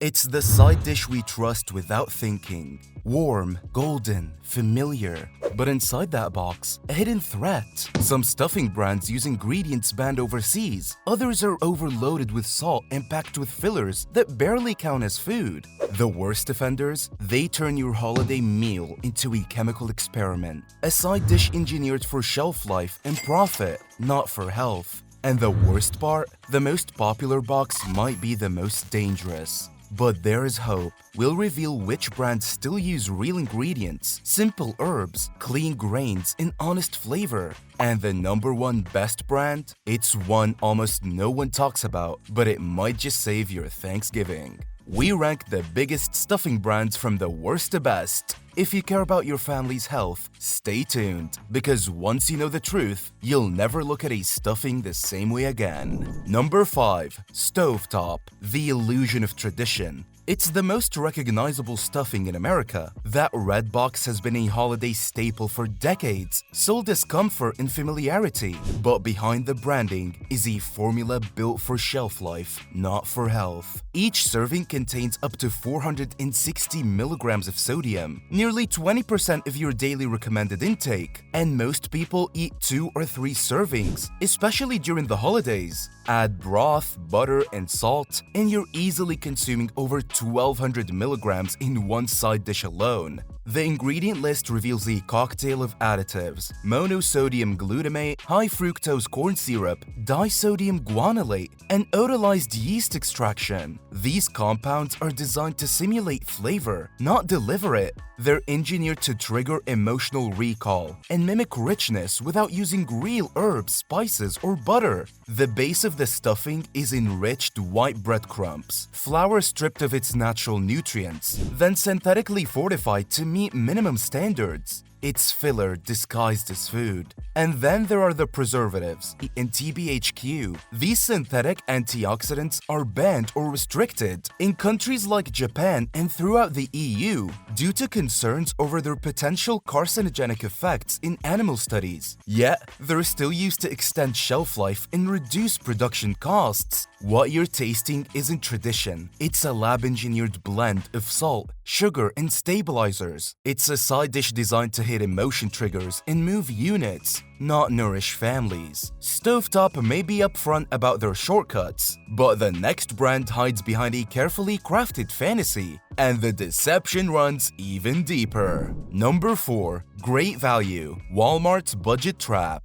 It's the side dish we trust without thinking. Warm, golden, familiar. But inside that box, a hidden threat. Some stuffing brands use ingredients banned overseas. Others are overloaded with salt and packed with fillers that barely count as food. The worst offenders? They turn your holiday meal into a chemical experiment. A side dish engineered for shelf life and profit, not for health. And the worst part? The most popular box might be the most dangerous. But there is hope. We'll reveal which brands still use real ingredients, simple herbs, clean grains, and honest flavor. And the #1 best brand? It's one almost no one talks about, but it might just save your Thanksgiving. We rank the biggest stuffing brands from the worst to best. If you care about your family's health, stay tuned, because once you know the truth, you'll never look at a stuffing the same way again. Number 5. Stovetop, the illusion of tradition. It's the most recognizable stuffing in America. That red box has been a holiday staple for decades, sold as comfort and familiarity. But behind the branding is a formula built for shelf life, not for health. Each serving contains up to 460 milligrams of sodium, nearly 20% of your daily recommended intake. And most people eat 2 or 3 servings, especially during the holidays. Add broth, butter, and salt, and you're easily consuming over 1,200 milligrams in one side dish alone. The ingredient list reveals a cocktail of additives: monosodium glutamate, high fructose corn syrup, disodium guanylate, and odorized yeast extraction. These compounds are designed to simulate flavor, not deliver it. They're engineered to trigger emotional recall and mimic richness without using real herbs, spices, or butter. The base of the stuffing is enriched white breadcrumbs, flour stripped of its natural nutrients, then synthetically fortified to meet minimum standards. It's filler disguised as food. And then there are the preservatives and TBHQ. These synthetic antioxidants are banned or restricted in countries like Japan and throughout the EU due to concerns over their potential carcinogenic effects in animal studies. Yet, they're still used to extend shelf life and reduce production costs. What you're tasting isn't tradition. It's a lab-engineered blend of salt, sugar, and stabilizers. It's a side dish designed to hit emotion triggers and move units, not nourish families. Stovetop may be upfront about their shortcuts, but the next brand hides behind a carefully crafted fantasy, and the deception runs even deeper. Number 4. Great value, Walmart's budget trap.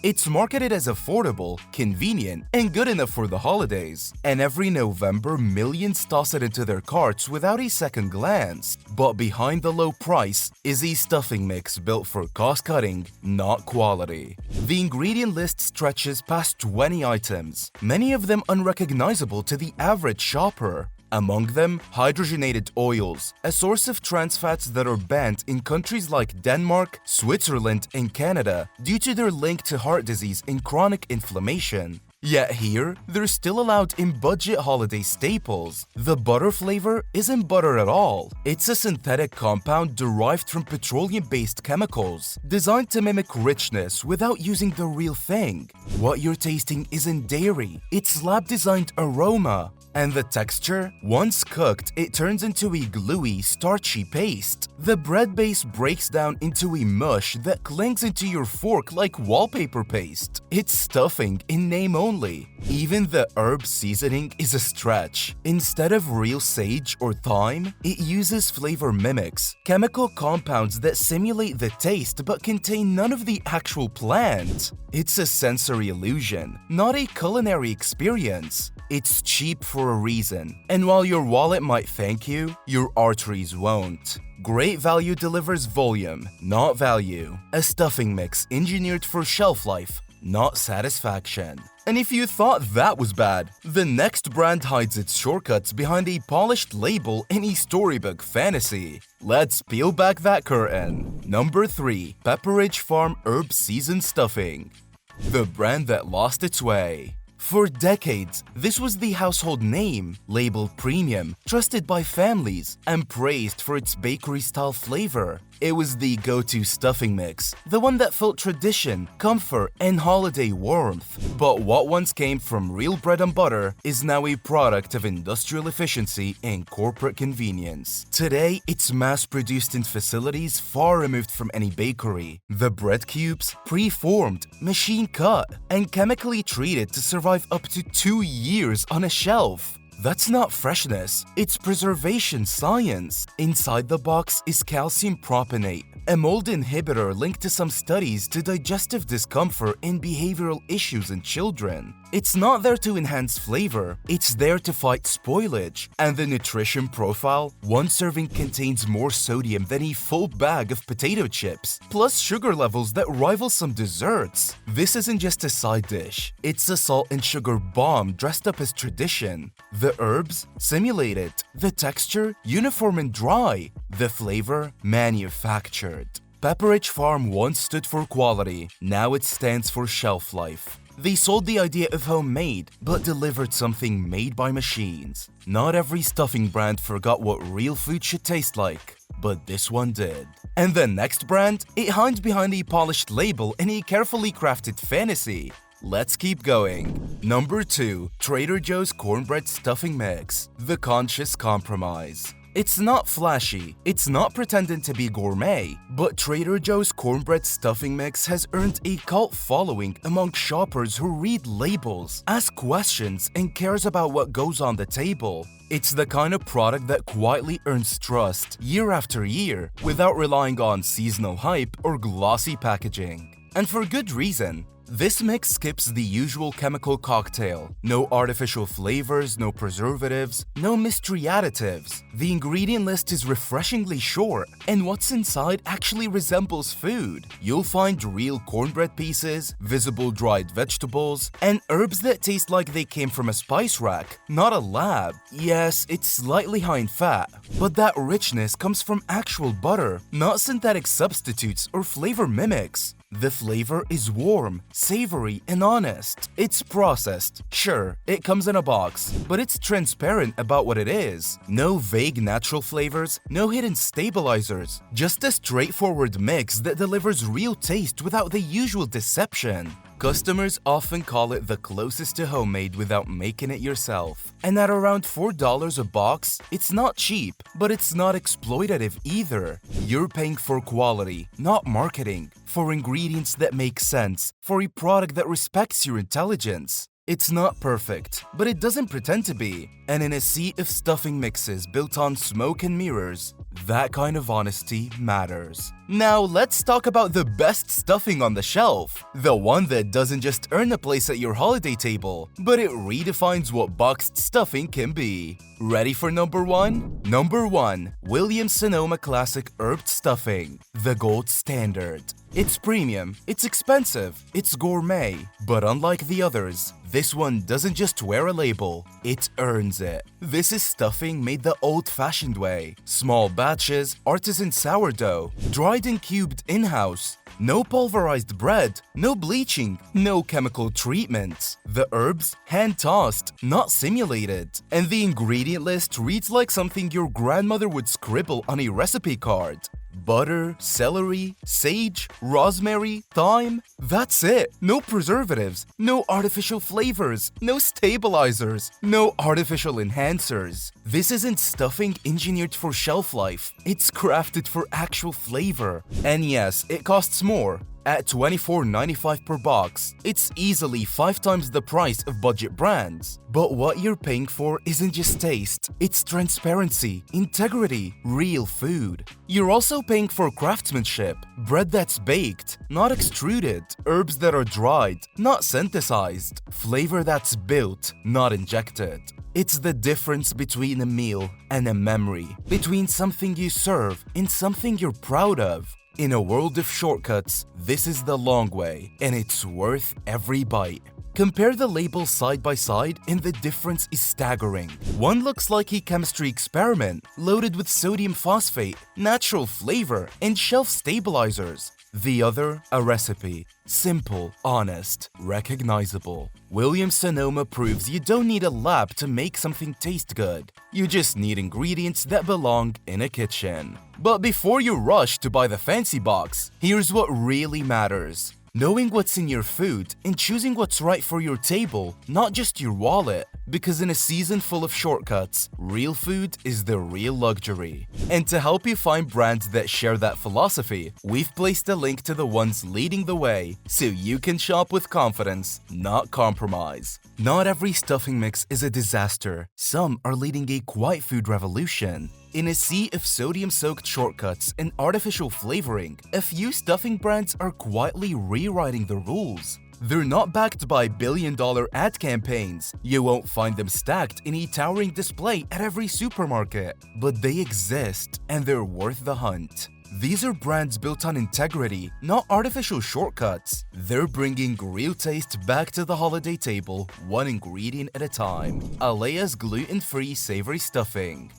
It's marketed as affordable, convenient, and good enough for the holidays. And every November, millions toss it into their carts without a second glance. But behind the low price is a stuffing mix built for cost-cutting, not quality. The ingredient list stretches past 20 items, many of them unrecognizable to the average shopper. Among them, hydrogenated oils, a source of trans fats that are banned in countries like Denmark, Switzerland, and Canada due to their link to heart disease and chronic inflammation. Yet here, they're still allowed in budget holiday staples. The butter flavor isn't butter at all. It's a synthetic compound derived from petroleum-based chemicals, designed to mimic richness without using the real thing. What you're tasting isn't dairy, it's lab-designed aroma. And the texture? Once cooked, it turns into a gluey, starchy paste. The bread base breaks down into a mush that clings into your fork like wallpaper paste. It's stuffing in name only. Even the herb seasoning is a stretch. Instead of real sage or thyme, it uses flavor mimics, chemical compounds that simulate the taste but contain none of the actual plant. It's a sensory illusion, not a culinary experience. It's cheap for a reason, and while your wallet might thank you, your arteries won't. Great value delivers volume, not value. A stuffing mix engineered for shelf life, not satisfaction. And if you thought that was bad, the next brand hides its shortcuts behind a polished label in a storybook fantasy. Let's peel back that curtain. Number 3. Pepperidge Farm Herb Seasoned Stuffing. The brand that lost its way. For decades, this was the household name, labeled premium, trusted by families, and praised for its bakery-style flavor. It was the go-to stuffing mix, the one that felt tradition, comfort, and holiday warmth. But what once came from real bread and butter is now a product of industrial efficiency and corporate convenience. Today, it's mass-produced in facilities far removed from any bakery. The bread cubes, pre-formed, machine-cut, and chemically treated to survive up to 2 years on a shelf. That's not freshness, it's preservation science. Inside the box is calcium propionate, a mold inhibitor linked to some studies to digestive discomfort and behavioral issues in children. It's not there to enhance flavor, it's there to fight spoilage. And the nutrition profile, one serving contains more sodium than a full bag of potato chips, plus sugar levels that rival some desserts. This isn't just a side dish, it's a salt and sugar bomb dressed up as tradition. The herbs, simulated. The texture, uniform and dry. The flavor, manufactured. Pepperidge Farm once stood for quality, now it stands for shelf life. They sold the idea of homemade, but delivered something made by machines. Not every stuffing brand forgot what real food should taste like, but this one did. And the next brand? It hides behind a polished label and a carefully crafted fantasy. Let's keep going. Number 2. Trader Joe's Cornbread Stuffing Mix. The Conscious Compromise. It's not flashy, it's not pretending to be gourmet, but Trader Joe's Cornbread Stuffing Mix has earned a cult following among shoppers who read labels, ask questions, and cares about what goes on the table. It's the kind of product that quietly earns trust year after year without relying on seasonal hype or glossy packaging. And for good reason. This mix skips the usual chemical cocktail. No artificial flavors, no preservatives, no mystery additives. The ingredient list is refreshingly short, and what's inside actually resembles food. You'll find real cornbread pieces, visible dried vegetables, and herbs that taste like they came from a spice rack, not a lab. Yes, it's slightly high in fat, but that richness comes from actual butter, not synthetic substitutes or flavor mimics. The flavor is warm, savory, and honest. It's processed. Sure, it comes in a box, but it's transparent about what it is. No vague natural flavors, no hidden stabilizers. Just a straightforward mix that delivers real taste without the usual deception. Customers often call it the closest to homemade without making it yourself. And at around $4 a box, it's not cheap, but it's not exploitative either. You're paying for quality, not marketing, for ingredients that make sense, for a product that respects your intelligence. It's not perfect, but it doesn't pretend to be. And in a sea of stuffing mixes built on smoke and mirrors, that kind of honesty matters. Now let's talk about the best stuffing on the shelf. The one that doesn't just earn a place at your holiday table, but it redefines what boxed stuffing can be. Ready for number 1? Number 1. Williams Sonoma Classic Herbed Stuffing. The gold standard. It's premium, it's expensive, it's gourmet. But unlike the others, this one doesn't just wear a label, it earns it. This is stuffing made the old-fashioned way. Small batches, artisan sourdough, dried and cubed in-house. No pulverized bread, no bleaching, no chemical treatments. The herbs, hand-tossed, not simulated. And the ingredient list reads like something your grandmother would scribble on a recipe card. Butter, celery, sage, rosemary, thyme. That's it. No preservatives, no artificial flavors, no stabilizers, no artificial enhancers. This isn't stuffing engineered for shelf life. It's crafted for actual flavor. And yes, it costs more. At $24.95 per box, it's easily 5 times the price of budget brands. But what you're paying for isn't just taste, it's transparency, integrity, real food. You're also paying for craftsmanship, bread that's baked, not extruded, herbs that are dried, not synthesized, flavor that's built, not injected. It's the difference between a meal and a memory, between something you serve and something you're proud of. In a world of shortcuts, this is the long way, and it's worth every bite. Compare the labels side by side and the difference is staggering. One looks like a chemistry experiment, loaded with sodium phosphate, natural flavor, and shelf stabilizers. The other, a recipe. Simple, honest, recognizable. Williams Sonoma proves you don't need a lab to make something taste good. You just need ingredients that belong in a kitchen. But before you rush to buy the fancy box, here's what really matters. Knowing what's in your food and choosing what's right for your table, not just your wallet. Because in a season full of shortcuts, real food is the real luxury. And to help you find brands that share that philosophy, we've placed a link to the ones leading the way so you can shop with confidence, not compromise. Not every stuffing mix is a disaster. Some are leading a quiet food revolution. In a sea of sodium-soaked shortcuts and artificial flavoring, a few stuffing brands are quietly rewriting the rules. They're not backed by billion-dollar ad campaigns. You won't find them stacked in a towering display at every supermarket. But they exist, and they're worth the hunt. These are brands built on integrity, not artificial shortcuts. They're bringing real taste back to the holiday table, one ingredient at a time. Alea's gluten-free savory stuffing.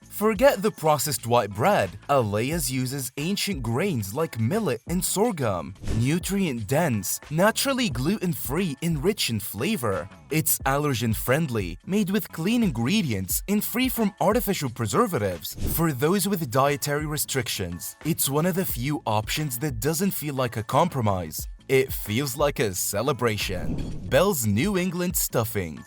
Forget the processed white bread. Alea's uses ancient grains like millet and sorghum. Nutrient-dense, naturally gluten-free and rich in flavor. It's allergen-friendly, made with clean ingredients and free from artificial preservatives. For those with dietary restrictions, it's one of the few options that doesn't feel like a compromise. It feels like a celebration. Bell's New England Stuffing.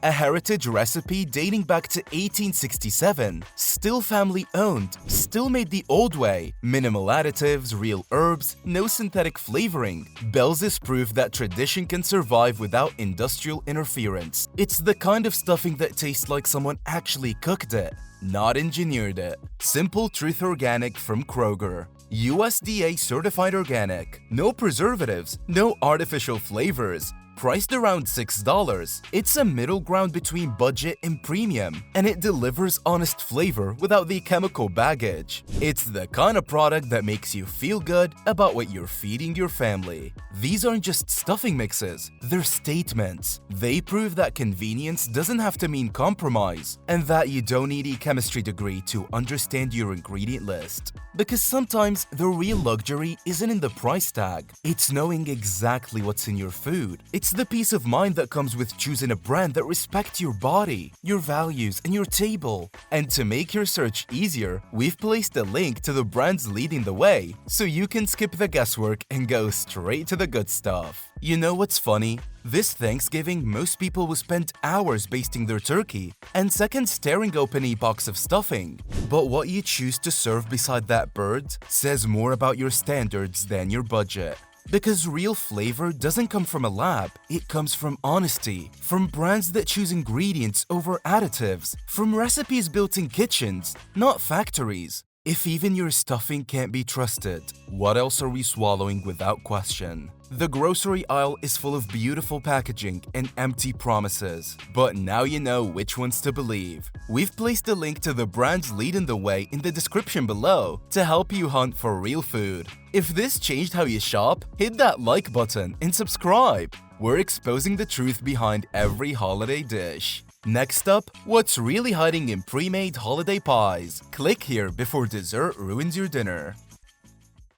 A heritage recipe dating back to 1867, still family-owned, still made the old way, minimal additives, real herbs, no synthetic flavoring. Bell's is proof that tradition can survive without industrial interference. It's the kind of stuffing that tastes like someone actually cooked it, not engineered it. Simple Truth Organic from Kroger. USDA certified organic, no preservatives, no artificial flavors. Priced around $6, it's a middle ground between budget and premium, and it delivers honest flavor without the chemical baggage. It's the kind of product that makes you feel good about what you're feeding your family. These aren't just stuffing mixes, they're statements. They prove that convenience doesn't have to mean compromise, and that you don't need a chemistry degree to understand your ingredient list. Because sometimes the real luxury isn't in the price tag, it's knowing exactly what's in your food. It's the peace of mind that comes with choosing a brand that respects your body, your values, and your table. And to make your search easier, we've placed a link to the brands leading the way, so you can skip the guesswork and go straight to the good stuff. You know what's funny? This Thanksgiving, most people will spend hours basting their turkey, and seconds tearing open a box of stuffing. But what you choose to serve beside that bird says more about your standards than your budget. Because real flavor doesn't come from a lab, it comes from honesty, from brands that choose ingredients over additives, from recipes built in kitchens, not factories. If even your stuffing can't be trusted, what else are we swallowing without question? The grocery aisle is full of beautiful packaging and empty promises, but now you know which ones to believe. We've placed a link to the brands leading the way in the description below to help you hunt for real food. If this changed how you shop, hit that like button and subscribe. We're exposing the truth behind every holiday dish. Next up, what's really hiding in pre-made holiday pies? Click here before dessert ruins your dinner.